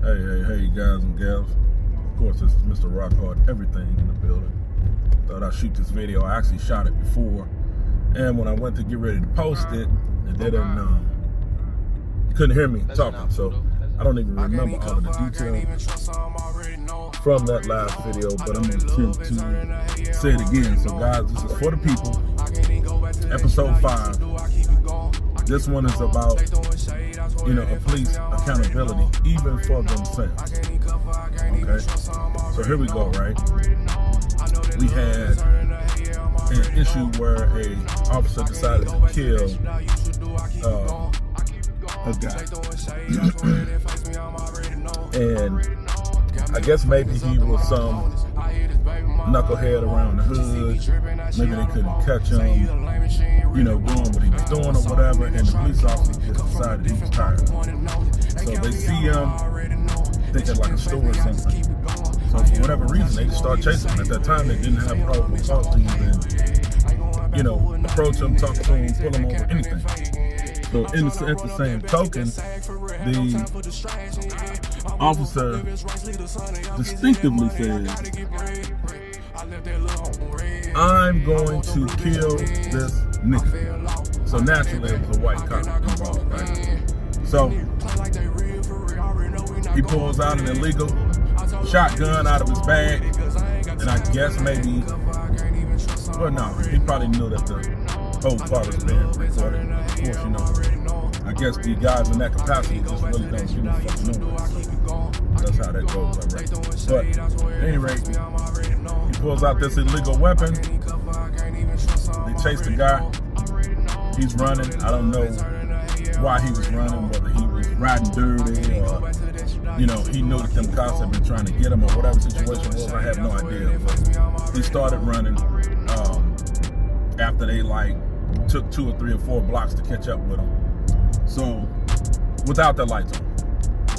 Hey, guys and gals. Of course, this is Mr. Rockhard, everything in the building. Thought I'd shoot this video. I actually shot it before. And when I went to get ready to post it, it didn't, you couldn't hear me talking. So I don't even remember all of the details from that last video, but I'm going to say it again. So guys, this is for the people. Episode 5. This one is about, a police accountability, even for themselves. Okay, so here we go, right? We had an issue where a officer decided to kill a guy. And I guess maybe he was some knucklehead around the hood. Maybe they couldn't catch him, doing what he was doing or whatever, and the police officer just decided he was tired. So they see him, thinking like a store or something. So for whatever reason, they just start chasing him. At that time, they didn't have probable cause to even, approach him, talk to him, pull him over, anything. So at the same token, the officer distinctively says, "I'm going to kill this nigga." So naturally, it was a white cop involved, right? So he pulls out an illegal shotgun out of his bag, and I guess maybe, well, no, he probably knew that the whole part was being recorded. Of course, I guess the guys in that capacity just really don't give a fuck know. That's how that goes, all right? But at any rate, he pulls out this illegal weapon. They chase the guy. He's running. I don't know why he was running, whether he was riding dirty or, he knew that them cops had been trying to get him or whatever the situation was. I have no idea. But he started running after they took 2 or 3 or 4 blocks to catch up with him. So without the lights on.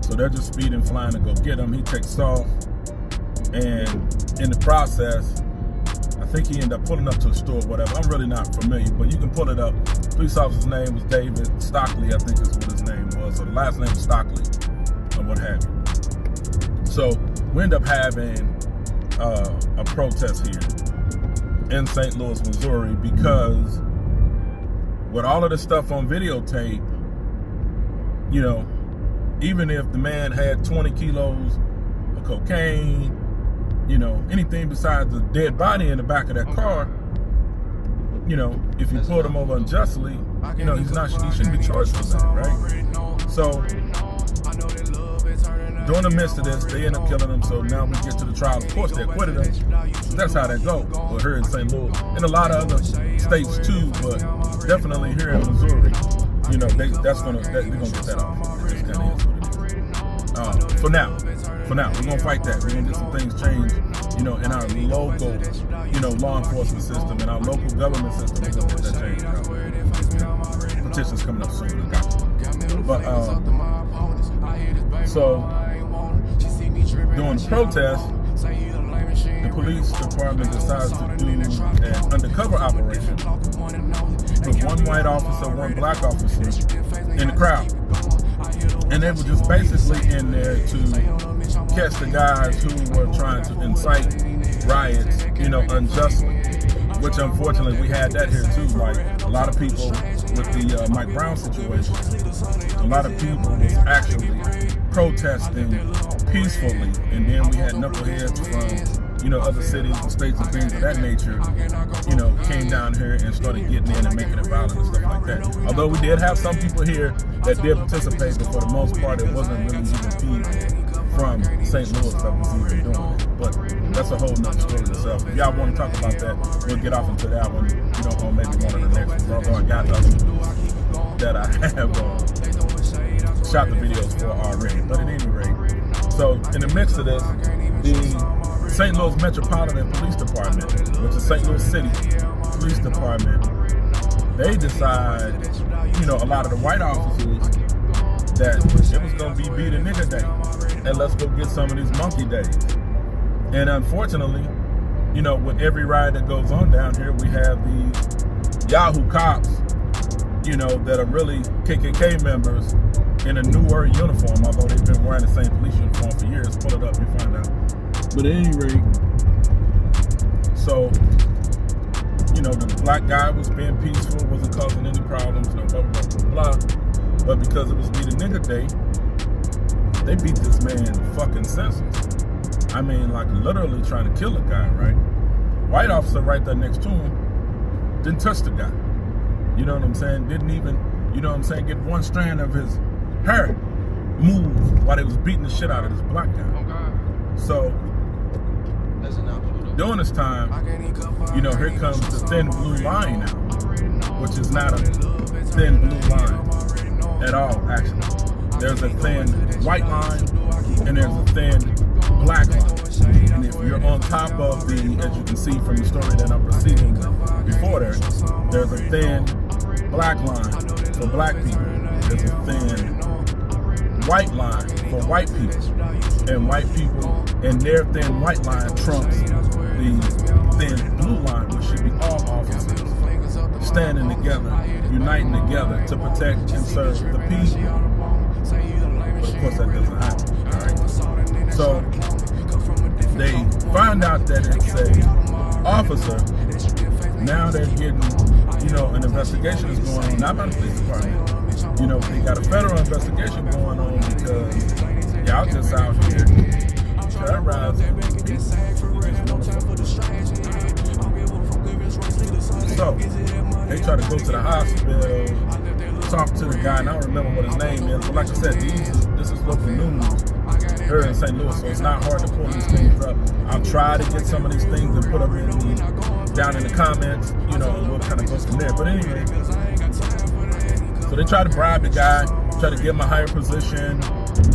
So they're just speeding, flying to go get him. He takes off, and in the process, I think he ended up pulling up to a store or whatever. I'm really not familiar, but you can pull it up. Police officer's name was David Stockley, I think is what his name was. So the last name was Stockley, or what have you. So we end up having a protest here in St. Louis, Missouri, because with all of the stuff on videotape, even if the man had 20 kilos of cocaine, anything besides the dead body in the back of that car, if you pulled him over unjustly, he shouldn't be charged for that, right? So during the midst of this, they end up killing him. So now we get to the trial. Of course, they acquitted him. That's how that goes. Well, here in St. Louis, and a lot of other states too, but definitely here in Missouri, they're gonna get that off. It just kind of is what it is. For now, we're gonna fight that. We're gonna get some things changed, in our local, law enforcement system, and our local government system. We're gonna get that changed. Petitions coming up soon. I got you. But so during the protest, the police department decides to do an undercover operation with one white officer, one black officer in the crowd. And they were just basically in there to catch the guys who were trying to incite riots, unjustly. Which unfortunately we had that here too. Like a lot of people with the Mike Brown situation, a lot of people was actually protesting peacefully, and then we had knuckleheads from other cities and states and things of that nature, came down here and started getting in and making it violent and stuff like that. Although we did have some people here that did participate, but for the most part, it wasn't really even people from St. Louis that was even doing it. But that's a whole nother story itself. If y'all want to talk about that, we'll get off into that one, on maybe one of the next ones. Although I got others that I have shot the videos for already. But at any rate, so in the midst of this, the St. Louis Metropolitan Police Department, which is St. Louis City Police Department, they decide, a lot of the white officers, that it was going to be beat a nigga day, and let's go get some of these monkey days. And unfortunately, with every riot that goes on down here, we have these Yahoo cops, that are really KKK members, in a newer uniform, although they've been wearing the same police uniform for years. Pull it up, you find out. But at any rate, so, you know, the black guy was being peaceful, wasn't causing any problems, no blah, blah, blah, blah. But because it was Be the Nigga Day, they beat this man fucking senseless. I mean, like literally trying to kill a guy, right? White officer right there next to him didn't touch the guy. You know what I'm saying? Didn't even, you know what I'm saying, get one strand of his hair moved while they was beating the shit out of this black guy. So, during this time, you know, here comes the thin blue line now, which is not a thin blue line at all, actually. There's a thin white line, and there's a thin black line. And if you're on top of the, as you can see from the story that I'm proceeding before there's a thin black line for black people. There's a thin white line for white people. And white people and their thin white line trumps the thin blue line, which should be all officers standing together, uniting together to protect and serve the people. But of course that doesn't happen, all right? So they find out that it's a officer. Now they're getting, you know, an investigation is going on, not by the police department. You know, they got a federal investigation going on because y'all just out here terrorizing. So they try to go to the hospital, talk to the guy, and I don't remember what his name is, but like I said, this is local news here in St. Louis, so it's not hard to pull these things up. I'll try to get some of these things and put them down in the comments, you know, and we'll kind of go from there. But anyway, so they try to bribe the guy, try to give him a higher position,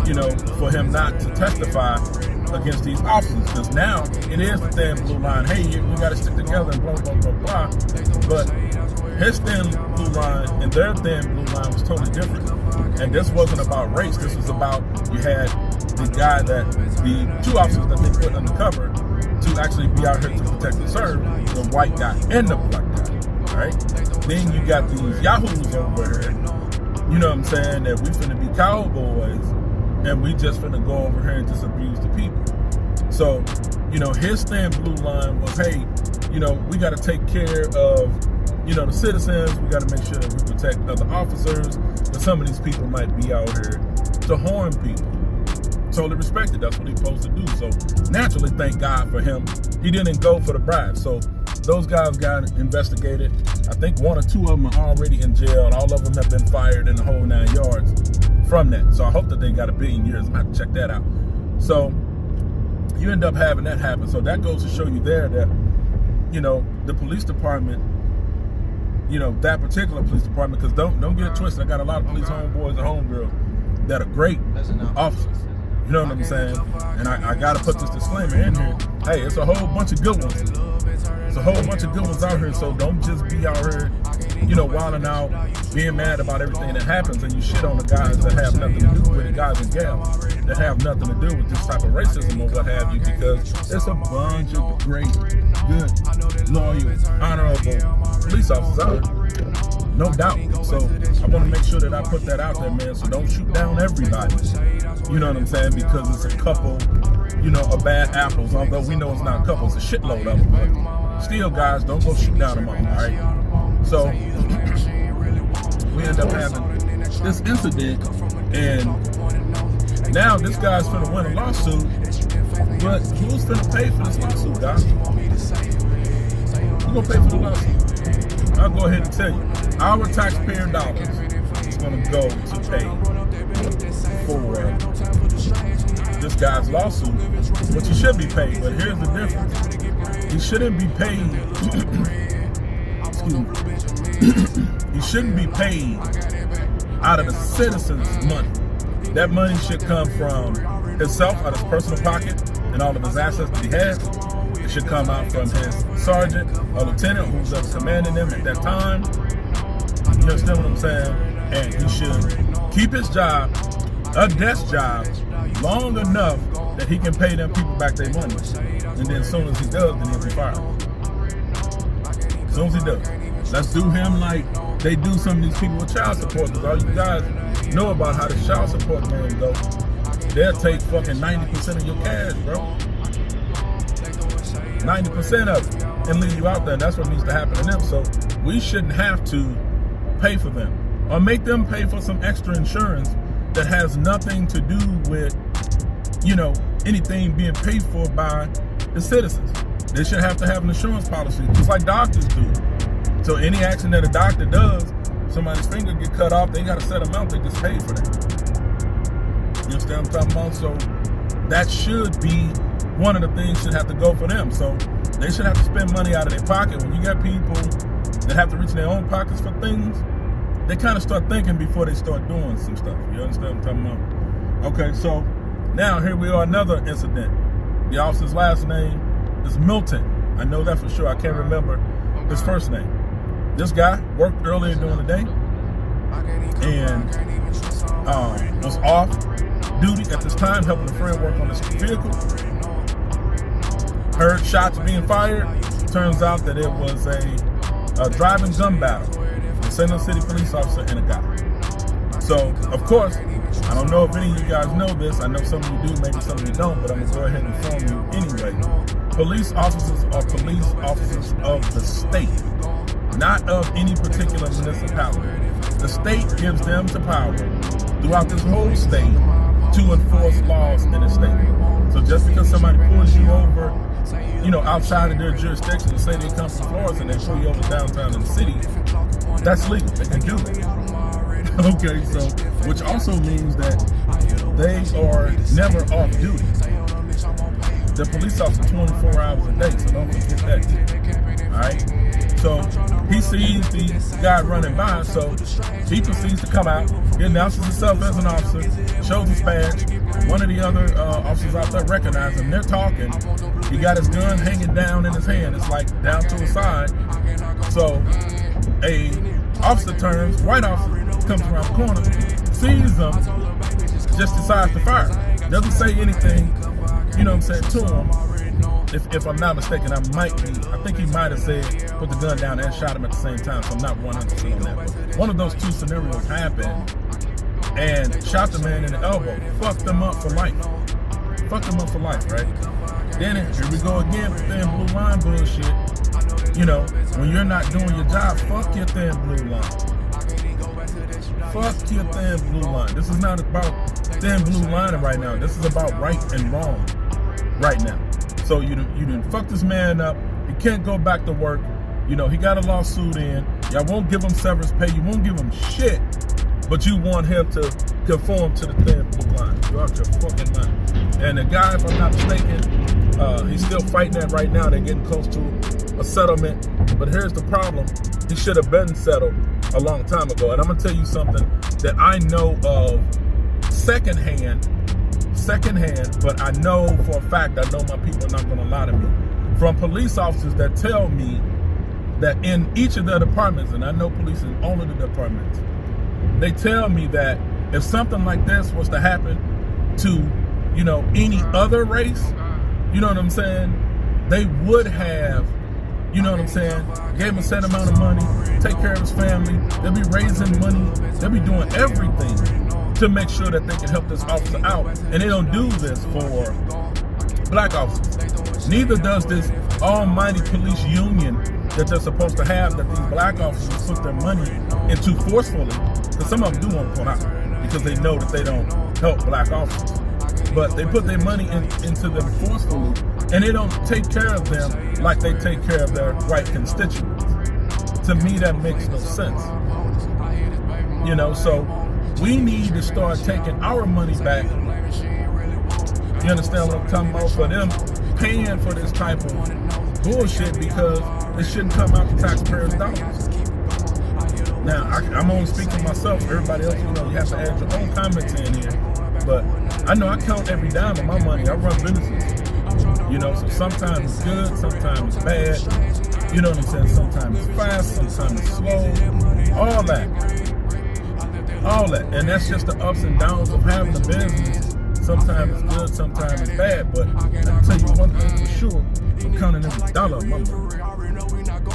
you know, for him not to testify against these officers, because now it is the thin blue line. Hey, we got to stick together and blah, blah, blah, blah. But his thin blue line and their thin blue line was totally different. And this wasn't about race. This was about, you had the guy the two officers that they put undercover to actually be out here to protect and serve, the white guy and the black guy, right? Then you got these yahoos over here, you know what I'm saying, that we finna be cowboys and we just finna go over here and just abuse the people. So, you know, his thin blue line was, hey, you know, we gotta take care of, you know, the citizens. We gotta make sure that we protect other officers, because some of these people might be out here to harm people. Totally respected. That's what he's supposed to do. So naturally, thank God for him. He didn't go for the bribe. So those guys got investigated. I think one or two of them are already in jail. All of them have been fired in the whole 9 yards from that. So I hope that they got 1 billion years. I'm going to have to check that out. So you end up having that happen. So that goes to show you there that, you know, the police department, you know, that particular police department, because don't get it twisted. I got a lot of police homeboys and homegirls that are great officers. You know what I'm saying? And I got to put this disclaimer in here. Hey, it's a whole bunch of good ones. It's a whole bunch of good ones out here. So don't just be out here, you know, wilding out, being mad about everything that happens, and you shit on the guys that have nothing to do with it, guys and gals that have nothing to do with this type of racism or what have you, because there's a bunch of great, good, loyal, honorable police officers out here. No doubt. So I want to make sure that I put that out there, man. So don't shoot down everybody. You know what I'm saying? Because it's a couple, you know, of bad apples. Although we know it's not a couple, it's a shitload of them. But still, guys, don't go shoot down them all, all right? So we end up having this incident, and now this guy's finna win a lawsuit. But who's finna pay for this lawsuit, guys? Who's gonna pay for the lawsuit? I'll go ahead and tell you. Our taxpayer dollars is going to go to pay for this guy's lawsuit, which he should be paid. But here's the difference. He shouldn't be paid. Excuse me. He shouldn't be paid out of the citizens' money. That money should come from himself, out of his personal pocket, and all of his assets that he has. It should come out from his sergeant or lieutenant, who's up commanding them at that time. You understand what I'm saying? And he should keep his job, a desk job, long enough that he can pay them people back their money. And then as soon as he does, then he'll be fired. As soon as he does. Let's do him like they do some of these people with child support, because all you guys know about how the child support game go. They'll take fucking 90% of your cash, bro. 90% of it, and leave you out there. And that's what needs to happen to them. So we shouldn't have to pay for them, or make them pay for some extra insurance that has nothing to do with, you know, anything being paid for by the citizens. They should have to have an insurance policy, just like doctors do. So any action that a doctor does, somebody's finger get cut off, they got a set amount, they just pay for that. You understand what I'm talking about? So that should be one of the things should have to go for them. So they should have to spend money out of their pocket. When you got people that have to reach in their own pockets for things, they kind of start thinking before they start doing some stuff. You understand what I'm talking about? Okay, so now here we are, another incident. The officer's last name is Milton. I know that for sure. I can't remember his first name. This guy worked earlier during the day and was off duty at this time, helping a friend work on his vehicle. Heard shots being fired. Turns out that it was a driving gun battle. A St. Louis City police officer and a guy. So, of course, I don't know if any of you guys know this. I know some of you do, maybe some of you don't, but I'm going to go ahead and inform you anyway. Police officers are police officers of the state, not of any particular municipality. The state gives them the power throughout this whole state to enforce laws in the state. So just because somebody pulls you over, you know, outside of their jurisdiction, and say they come from Florida and they pull you over downtown in the city, that's legal. They can do that. Okay, so, which also means that they are never off duty. The police officer 24 hours a day, so don't forget that. Alright? So he sees the guy running by, so he proceeds to come out. He announces himself as an officer, shows his badge. One of the other officers out there recognize him. They're talking. He got his gun hanging down in his hand. It's like down to his side. So a officer turns, white officer comes around the corner, sees them, just decides to fire. Doesn't say anything, you know what I'm saying, to him. If I'm not mistaken, I think he might have said, put the gun down and shot him at the same time, so I'm not 100% on that. But one of those two scenarios happened, and shot the man in the elbow, fucked him up for life. Fucked him up for life, right? Then here we go again with thin blue line bullshit. You know, when you're not doing your job, fuck your thin blue line. Fuck your thin blue line. This is not about thin blue lining right now. This is about right and wrong right now. So you done fuck this man up. He can't go back to work. You know, he got a lawsuit in. Y'all won't give him severance pay. You won't give him shit. But you want him to conform to the thin blue line. You're out your fucking mind. And the guy, if I'm not mistaken, he's still fighting that right now. They're getting close to a settlement. But here's the problem. He should have been settled a long time ago. And I'm going to tell you something that I know of secondhand, but I know for a fact, I know my people are not going to lie to me, from police officers that tell me that in each of their departments, and I know police in all of the departments, they tell me that if something like this was to happen to, you know, any other race, you know what I'm saying, they would have, you know what I'm saying, gave him a set amount of money, take care of his family, they'll be raising money, they'll be doing everything to make sure that they can help this officer out. And they don't do this for black officers. Neither does this almighty police union that they're supposed to have, that these black officers put their money into forcefully, because some of them do want to pull out because they know that they don't help black officers. But they put their money into them forcefully, and they don't take care of them like they take care of their white constituents. To me, that makes no sense. You know, so we need to start taking our money back. You understand what I'm talking about? For them paying for this type of bullshit, because it shouldn't come out the taxpayers' dollars. Now, I'm only speaking for myself. Everybody else, you know, you have to add your own comments in here. But I know I count every dime of my money. I run businesses. You know, so sometimes it's good, sometimes it's bad. You know what I'm saying? Sometimes it's fast, sometimes it's slow. All that. And that's just the ups and downs of having a business. Sometimes it's good, sometimes it's bad. But I can tell you one thing for sure, I'm counting every dollar of my money.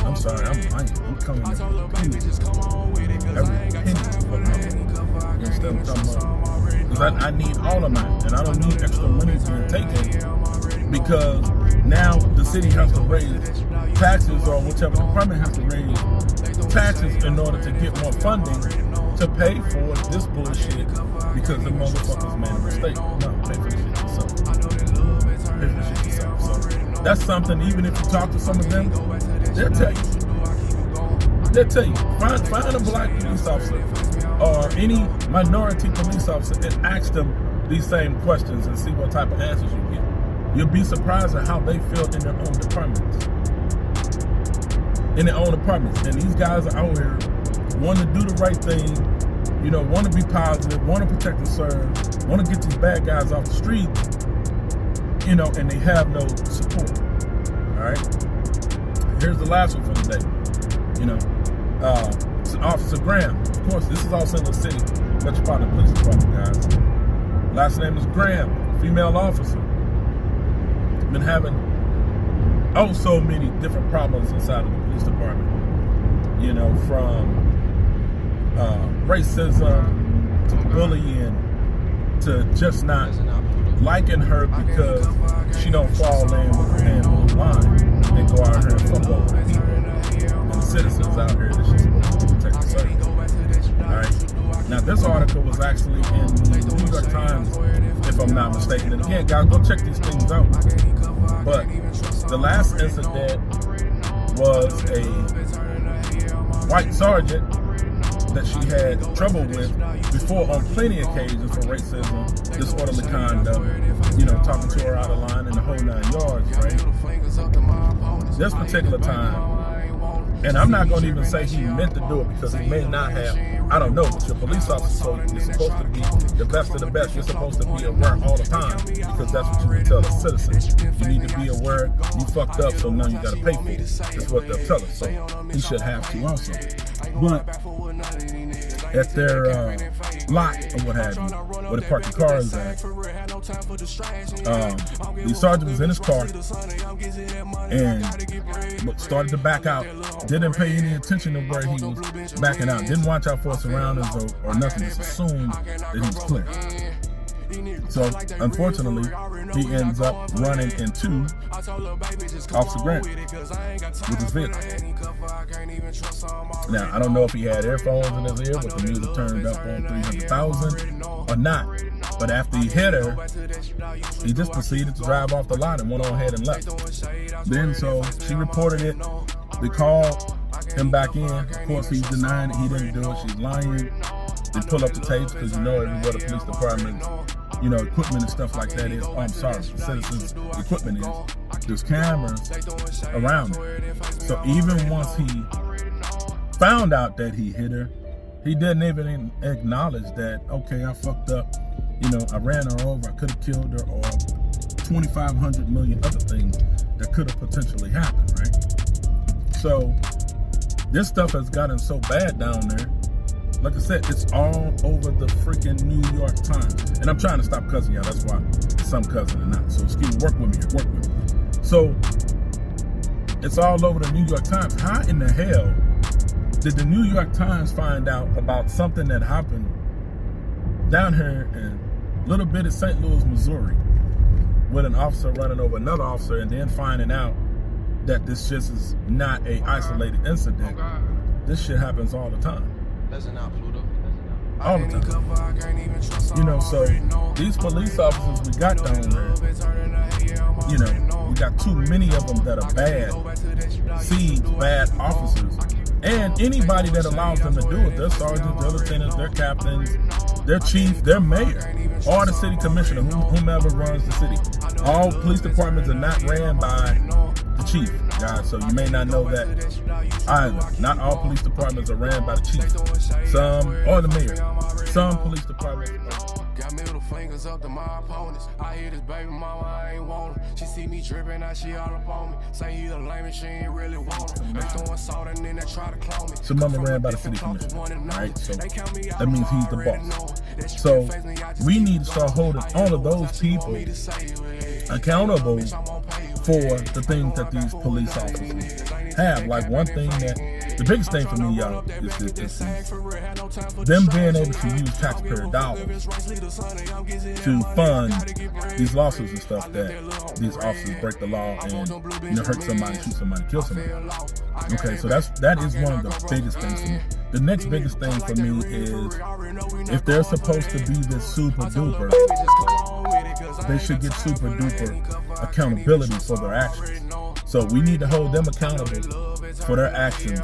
I'm sorry, I'm lying. I'm coming in every penny for nothing. Instead of talking about, because I need all of mine, and I don't need extra money being taken, because now the city has to raise taxes, or whichever department has to raise taxes in order to get more funding to pay for this bullshit, because the motherfuckers made a mistake. No, pay for the shit yourself. Pay for the shit yourself. So that's something, even if you talk to some of them, they'll tell you. They'll tell you, find a black police officer or any minority police officer and ask them these same questions and see what type of answers you get. You'll be surprised at how they feel in their own departments. And these guys are out here wanting to do the right thing, you know, want to be positive, want to protect and serve, want to get these bad guys off the street, you know, and they have no support. All right. Here's the last one for the day. You know, it's Officer Graham. Of course, this is also in the city Metropolitan Police Department, guys. Last name is Graham, female officer. Been having so many different problems inside of the police department. You know, from racism to bullying to just not liking her because she don't fall in with her hand on the line and go out here and fuck over people and the citizens out here that she's supposed to protect and serve. Alright. Now this article was actually in the New York Times, if I'm not mistaken. And again, guys, go check these things out. But the last incident was a white sergeant that she had trouble with before on plenty of occasions for racism, disorderly conduct, you know, talking to her out of line and the whole 9 yards, right? This particular time, and I'm not going to even say he meant to do it because he may not have, I don't know, but you're a police officer, so you're supposed to be the best of the best. You're supposed to be aware all the time because that's what you can tell the citizens. You need to be aware you fucked up, so now you got to pay for it. That's what they'll tell us. So he should have to also. But at their lot or what have you, where they park the cars at, the sergeant was in his car and started to back out. Didn't pay any attention to where he was backing out. Didn't watch out for his surroundings or nothing. Just assumed that he was clear. So, unfortunately, he ends up running into Officer Grant with his vehicle. Now, I don't know if he had earphones in his ear with the music turned up on 300,000 or not. But after he hit her, he just proceeded to drive off the lot and went on ahead and left. Then, so she reported it. They called him back in. Of course, he's denying it. He didn't do it. She's lying. They pull up the tapes because you know everywhere the police department, you know, equipment and stuff like that is. Oh, I'm sorry, the citizens' equipment is. There's cameras around it. So even once he found out that he hit her, he didn't even acknowledge that, okay, I fucked up. You know, I ran her over, I could have killed her, or 2,500 million other things that could have potentially happened, right? So this stuff has gotten so bad down there. Like I said, it's all over the freaking New York Times. And I'm trying to stop cussing y'all. That's why some cussing and not. So excuse me, work with me here, work with me. So it's all over the New York Times. How in the hell did the New York Times find out about something that happened down here in a little bit of St. Louis, Missouri, with an officer running over another officer and then finding out that this just is not a isolated incident? This shit happens all the time. All the time. You know, so these police officers we got down there, you know, we got too many of them that are bad seeds, bad officers. And anybody that allows them to do it, their sergeants, their lieutenants, their captains, their chief, their mayor, or the city commissioner, whomever runs the city. All police departments are not ran by the chief, guys, so you may not know that either. Not all police departments are ran by the chief. Some, or the mayor. Some police departments got middle fingers up to my opponents. I hear this baby mama, I ain't want her. She see me tripping, now she all up on me. Say he a lame and she ain't really want her. They throwing salt and then they try to clone me. Some of them ran by the city commission, right? So that means he's the boss. So we need to start holding all of those people accountable for the things that these police officers have. Like one thing the biggest thing for me, y'all, is them being able to use taxpayer dollars to fund these lawsuits and stuff that these officers break the law and hurt somebody, shoot somebody, kill somebody. Okay, so that is one of the biggest things for me. The next biggest thing for me is if they're supposed to be this super duper, they should get super duper accountability for their actions. So we need to hold them accountable for their actions,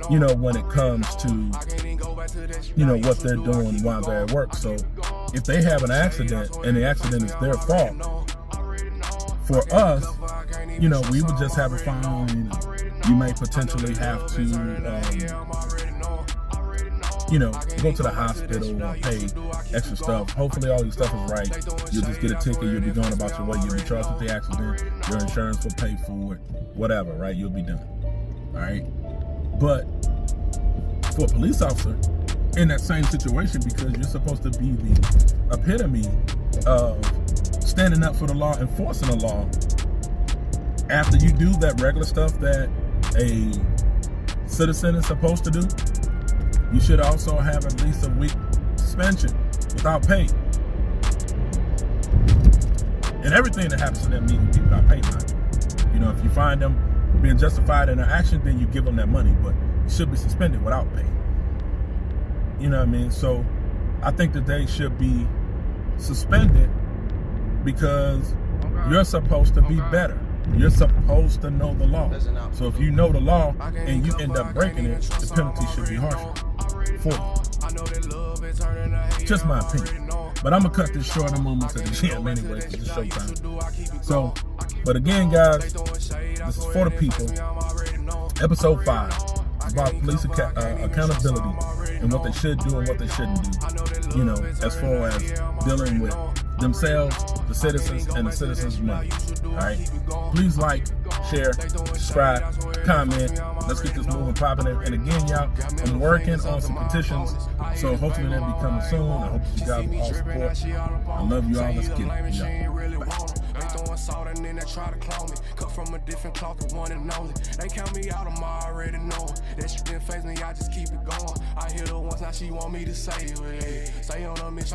when it comes to, what they're doing while they're at work. So if they have an accident and the accident is their fault, for us, we would just have a fine. You may potentially have to, go to the hospital or pay extra stuff. Hopefully all your stuff is right. You'll just get a ticket. You'll be going about your way. You'll be charged with the accident. Your insurance will pay for it. Whatever, right? You'll be done. All right? But for a police officer in that same situation, because you're supposed to be the epitome of standing up for the law, enforcing the law, after you do that regular stuff that a citizen is supposed to do, you should also have at least a week suspension without pay. And everything that happens to them needs to be without pay. If you find them being justified in their action, then you give them that money, but you should be suspended without pay. You know what I mean? So I think that they should be suspended because you're supposed to be better. You're supposed to know the law. So if you know the law and you end up breaking it, the penalty should be harsher for you. Just my opinion. But I'm going to cut this short and move to the gym anyway, because it's showtime. So, but again, guys, this is For the People, episode 5. It's about police accountability and what they should do and what they shouldn't do, as far as dealing with themselves, the citizens, and the citizens' money. All right? Please like, share, subscribe, comment. Let's get this moving, popping. And again, y'all, I'm working on some petitions, so hopefully they'll be coming soon. I hope you guys will all support. I love you all. Let's get it. Yeah. Salt and then they try to clone me. Cut from a different cloth, the one and only. They count me out, I'm already knowing. That shit didn't faze me, I just keep it going. I hit her once, now she want me to say it. Stay on a mission.